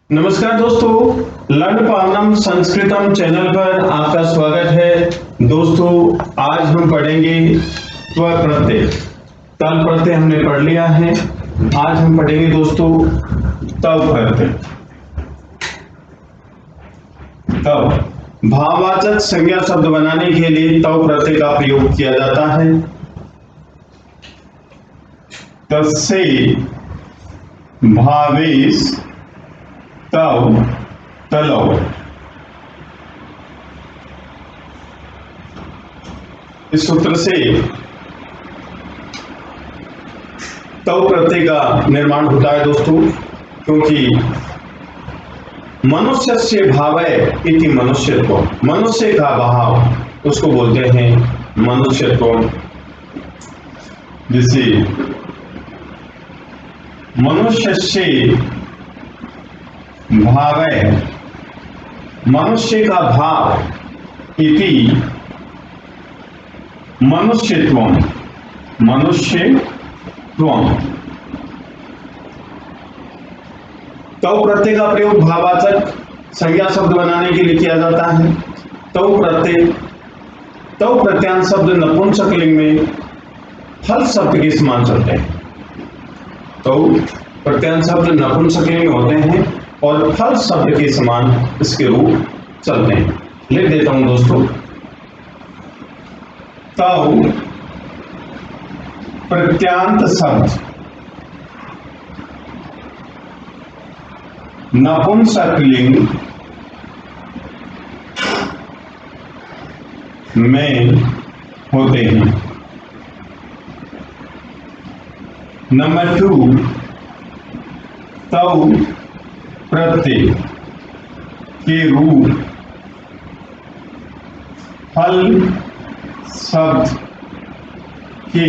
नमस्कार दोस्तों, learn पावनम संस्कृतम channel पर आपका स्वागत है। दोस्तों, आज हम पढ़ेंगे त्व प्रत्यय। तल प्रत्यय हमने पढ़ लिया है। आज हम पढ़ेंगे दोस्तों तव प्रत्यय। तव भाववाचक संज्ञा शब्द बनाने के लिए तव प्रत्यय का प्रयोग किया जाता है। तस्य भावेश तव तलौ। इस सूत्र से तव प्रत्यय का निर्माण होता है दोस्तों, क्योंकि मनुष्य से भावय इति मनुष्यत्व, मनुष्य का भाव उसको बोलते हैं मनुष्यत्व। जिसे मनुष्य से भावय, मनुष्य का भाव इति मनुष्यत्वम, मनुष्यत्वम। तव प्रत्यय का प्रयोग भाववाचक संज्ञा शब्द बनाने के लिए किया जाता है। तव प्रत्यांत शब्द नपुंसकलिंग में फल शब्द के समान चलते हैं। तव प्रत्यांत शब्द नपुंसकलिंग में होते हैं और फल शब्द के समान इसके रूप चलते हैं। लिख देता हूं दोस्तों, तव प्रत्यांत शब्द नपुंसकलिंग में होते हैं। नंबर 2, तव प्रत्यय के रूप फल शब्द के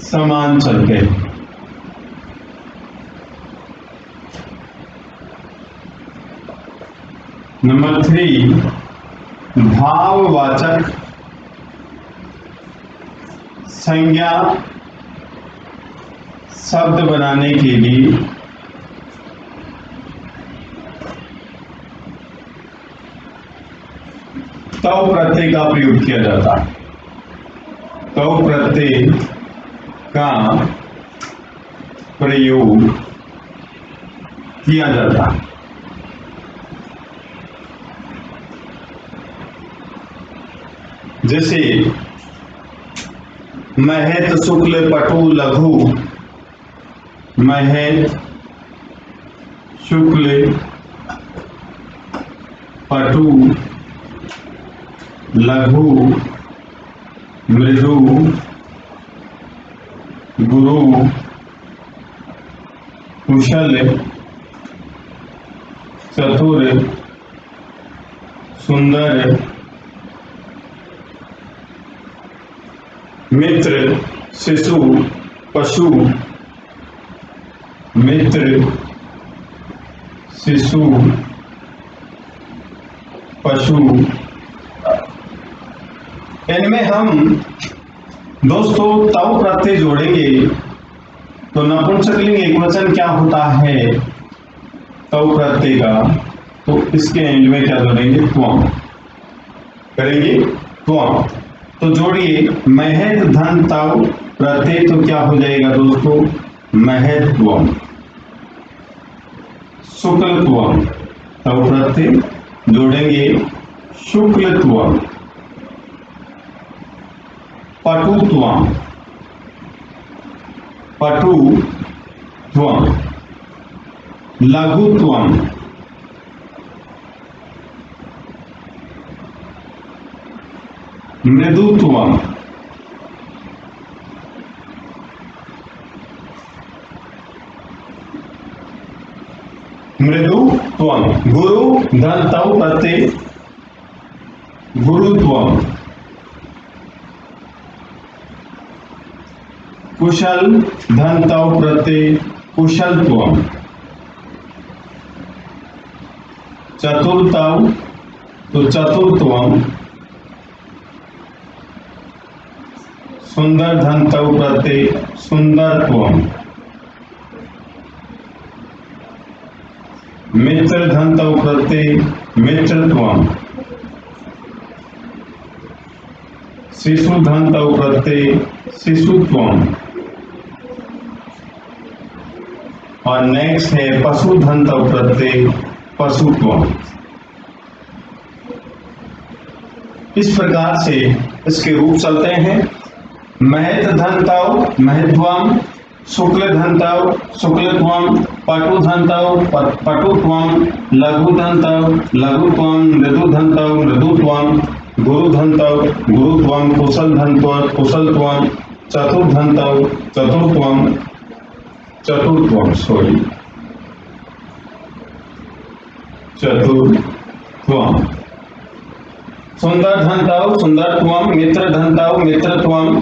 समान चलते हैं। नंबर 3, भाववाचक संज्ञा शब्द बनाने के लिए तव प्रत्यय का प्रयोग किया जाता है। तव प्रत्यय का प्रयोग किया जाता है। जैसे महत शुक्ल पटु लघु, महत शुक्ल पटु लघु मृदु गुरु कुशल चतुर सुंदर मित्र शिशु पशु, मित्र शिशु पशु। इनमें हम दोस्तों तव प्रत्यय जोड़ेंगे तो नपुंसकलिंग एकवचन क्या होता है तव प्रत्यय का, तो इसके एंड में क्या जोड़ेंगे, त्वम करेंगे, त्वम। तो जोड़िए महत धन तव प्रत्यय, तो क्या हो जाएगा दोस्तों, महत्वम। शुक्लत्वम, तव प्रत्यय जोड़ेंगे शुक्लत्वम। पटुत्वम, पटुत्वम। लघुत्वम, मृदुत्वम। मृदुत्वम। गुरु धन तव प्रत्यय गुरुत्वम। कुशल धन तव प्रत्यय कुशलत्वम। चतुर्तव तो चतुर्त्वम। सुंदर धन तव प्रत्यय सुंदरत्वम। मित्र धन्तौ प्रत्यय मित्रत्वम्, शिशु धन्तौ प्रत्यय शिशुत्वम्, और नेक्स्ट है पशु धन्तौ प्रत्यय पशुत्वम्। इस प्रकार से इसके रूप चलते हैं। महत धन्तौ महत्वम्, शुक्ल धन्तौ शुक्लत्वम्, पटु धन्तौ पटुत्वम्, लघु धन्तौ लघुत्वम्, मृदु धन्तौ मृदुत्वम्, गुरु धन्तौ गुरुत्वम्, कुशल धन्तौ कुशलत्वम्, चतुर धन्तौ चतुरत्वम् चतुरत्वम् चतुरत्वम्, सुंदर धन्तौ सुंदरत्वम्, मित्र धन्तौ मित्रत्वम्,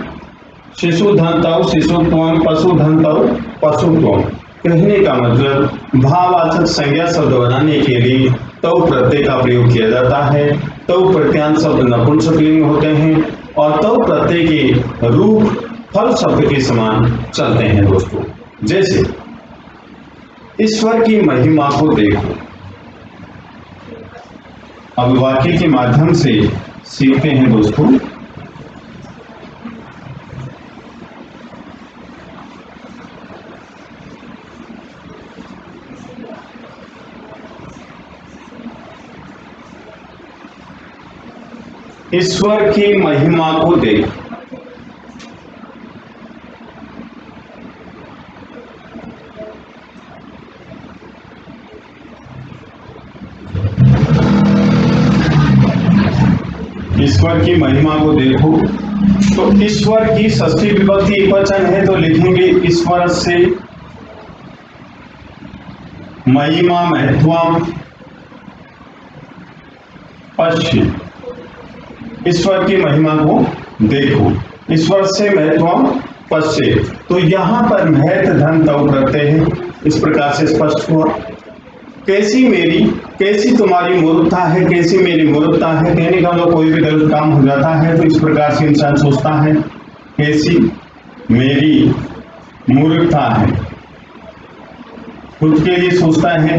शिशु धन्तौ शिशुत्वम्, पशु धन्तौ पशुत्वम्। कहने का मतलब भाववाचक संज्ञा शब्द बनाने के लिए तौ प्रत्यय का प्रयोग किया जाता है। तौ प्रत्यांत शब्द नपुंसकलिंग होते हैं और तौ प्रत्यय के रूप फल शब्द के समान चलते हैं दोस्तों। जैसे ईश्वर की महिमा को देखो, अब वाक्य के माध्यम से सीखते हैं दोस्तों। ईश्वर की महिमा को देखो, ईश्वर की महिमा को देखो। तो ईश्वर की षष्ठी विभक्ति एकवचन है तो लिखेंगे ईश्वर से महिमा महत्वम पश्य। ईश्वर की महिमा को देखो, ईश्वर से महत्वम पश्य। तो यहाँ पर महत धन्तौ प्रत्यय है, इस प्रकार से स्पष्ट हुआ। कैसी तुम्हारी मूर्खता है, कैसी मेरी मूर्खता है। कहने का मतलब कोई भी गलत काम हो जाता है तो इस प्रकार से इंसान सोचता है, कैसी मेरी मूर्खता है, खुद के लिए सोचता है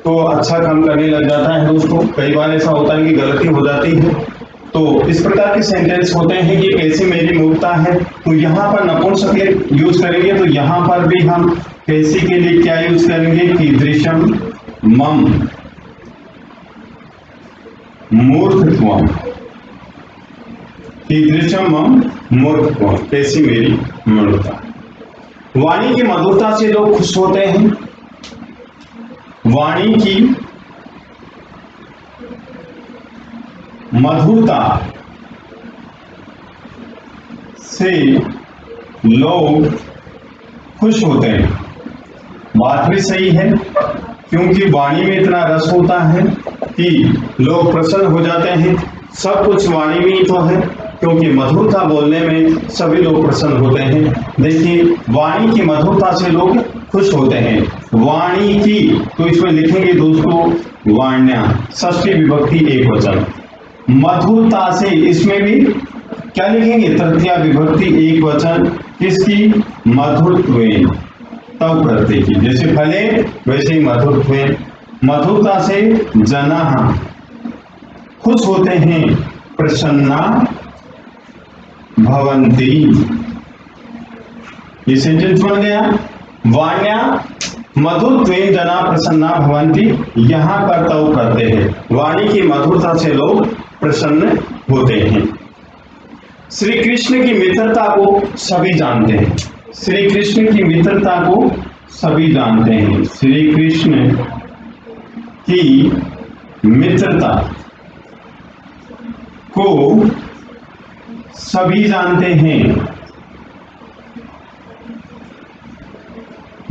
तो अच्छा काम करने लग जाता है दोस्तों। कई बार ऐसा होता है कि गलती हो जाती है, तो इस प्रकार के सेंटेंस होते हैं कि कैसी मेरी मूर्खता है। तो यहाँ पर नपुंसकलिंग यूज करेंगे तो यहाँ पर भी हम कैसी के लिए क्या यूज करेंगे, कीदृशम मम मूर्खत्वम्, कीदृशम मम मूर्खत्वम्, कैसी मेरी मूर्खता। वाणी की मधुरता से लोग खुश होते हैं। वाणी की मधुरता से लोग खुश होते हैं। बात भी सही है, क्योंकि वाणी में इतना रस होता है कि लोग प्रसन्न हो जाते हैं। सब कुछ वाणी में ही तो है, क्योंकि मधुरता बोलने में सभी लोग प्रसन्न होते हैं। देखिए, वाणी की मधुरता से लोग खुश होते हैं। वाणी की, तो इसमें लिखेंगे दोस्तों वाण्या, षष्ठी विभक्ति एकवचन। मधुरता से, इसमें भी क्या लिखेंगे, तृतीया विभक्ति एकवचन। किसकी, मधुरत्वेन, तव प्रत्यय की। जैसे फले वैसे ही मधुरत्वेन। मधुरता से जनाः खुश होते हैं, प्रसन्ना भवन्ति। ये सेंटेंस बन गया। वाण्या मधुरत्वेन जना प्रसन्ना भवन्ति, यहाँ पर तव प्रत्यय है। वाणी की मधुरता से लोग प्रसन्न होते हैं। श्री कृष्ण की मित्रता को सभी जानते हैं। श्री कृष्ण की मित्रता को सभी जानते हैं। श्री कृष्ण की मित्रता को सभी जानते हैं।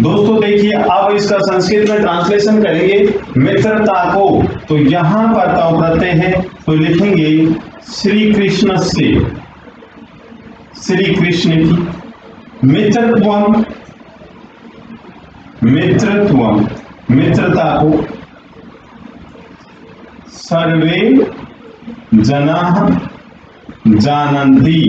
दोस्तों देखिए, अब इसका संस्कृत में ट्रांसलेशन करेंगे मित्रता को, तो यहां पर तव प्रत्यय है तो लिखेंगे श्री कृष्ण से, श्री कृष्ण की मित्रत्वम, मित्रत्वम, मित्रता को सर्वे जनाः जानन्ति।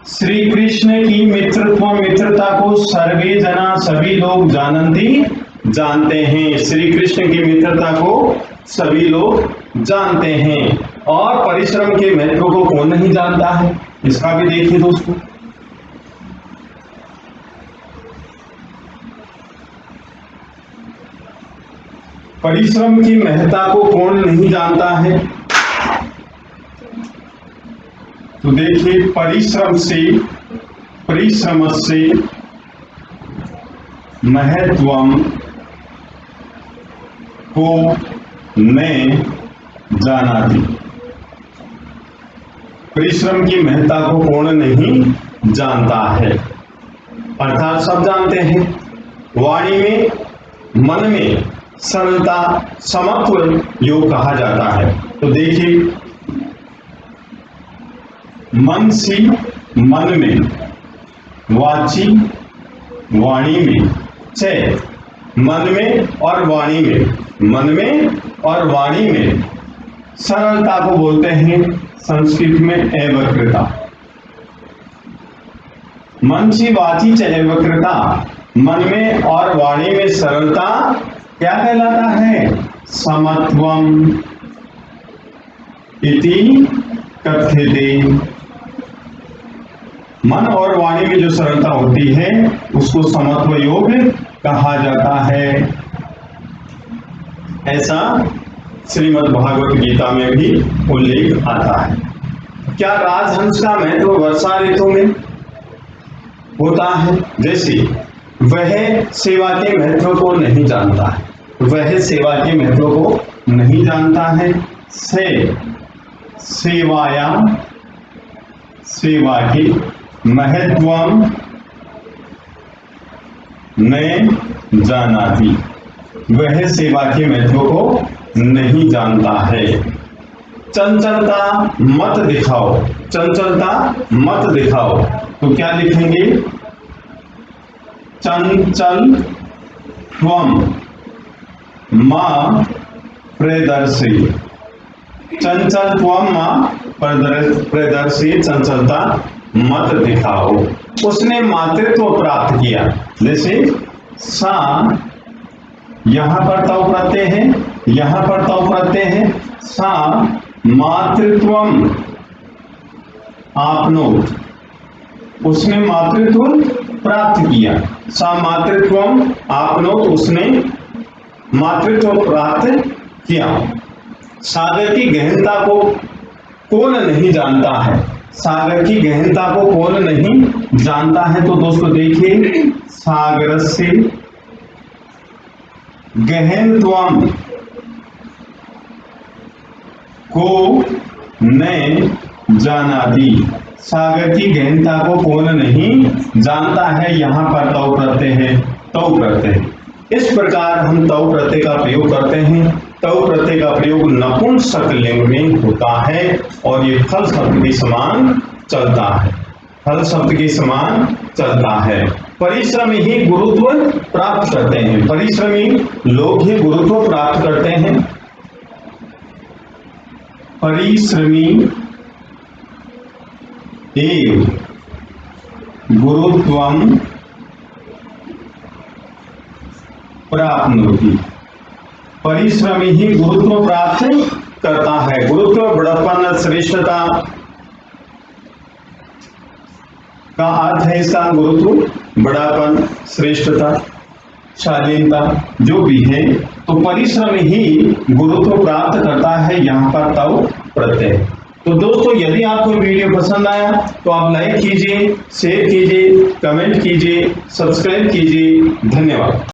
श्री कृष्ण की मित्रत्व, मित्रता को सर्वे जना, सभी लोग जानन्ति जानते हैं। श्री कृष्ण की मित्रता को सभी लोग जानते हैं। और परिश्रम के महत्व को कौन नहीं जानता है, इसका भी देखिए दोस्तों। परिश्रम की महत्ता को कौन नहीं जानता है, तो देखिए परिश्रम से महत्वम को मैं जाना थी। परिश्रम की महत्ता को कौन नहीं जानता है, अर्थात सब जानते हैं। वाणी में, मन में सरलता, समत्व योग कहा जाता है। तो देखिए मनसी मन में, वाची वाणी में, च मन में और वाणी में, मन में और वाणी में सरलता को बोलते हैं संस्कृत में एवकृता। मनसी वाची च एवकृता, मन में और वाणी में सरलता क्या कहलाता है, समत्वम इति कथ्यते। मन और वाणी में जो सरलता होती है उसको समत्व योग कहा जाता है। ऐसा श्रीमद् भागवत गीता में भी उल्लेख आता है। क्या राजहंस का महत्व वर्षा ऋतु में होता है, जैसे वह सेवा के महत्व को नहीं जानता है, वह सेवा के महत्व को नहीं जानता है। से सेवाया, सेवा की महत्वम न जानाति, वह सेवा के महत्व को नहीं जानता है। चंचलता मत दिखाओ, चंचलता मत दिखाओ, तो क्या लिखेंगे, चंचल त्वम मां प्रदर्शी, चंचल त्वम मां प्रदर्शी, चंचलता मत दिखाओ। उसने मातृत्व प्राप्त किया, जैसे सा यहां पर तव प्रत्यय है, यहां पर तव प्रत्यय है। सा मातृत्वम आपनोत, उसने मातृत्व प्राप्त किया। सा मातृत्वम आपनोत, उसने मातृत्व प्राप्त किया। सागर की गहनता को कौन नहीं जानता है, सागर की गहनता को कौन नहीं जानता है, तो दोस्तों देखिए सागर से गहनत्वम को न जानाति, सागर की गहनता को कौन नहीं जानता है। यहां पर तव प्रत्यय है, तव प्रत्यय। इस प्रकार हम तव प्रत्यय का प्रयोग करते हैं। तव प्रत्यय का प्रयोग नपुंसक लिंग में होता है और ये फल शब्द के समान चलता है, फल शब्द के समान चलता है। परिश्रमी ही गुरुत्व प्राप्त करते हैं, परिश्रमी लोग ही गुरुत्व प्राप्त करते हैं। परिश्रमी एव गुरुत्वम प्राप्नोति, परिश्रमी ही गुरुत्व प्राप्त करता है। गुरुत्व बड़प्पन, श्रेष्ठता का अर्थ है इसका, गुरुत्व बड़ापन, श्रेष्ठता, शालीनता जो भी है। तो परिश्रम ही गुरुत्व प्राप्त करता है, यहाँ पर तव प्रत्यय। तो दोस्तों यदि आपको वीडियो पसंद आया तो आप लाइक कीजिए, शेयर कीजिए, कमेंट कीजिए, सब्सक्राइब कीजिए। धन्यवाद।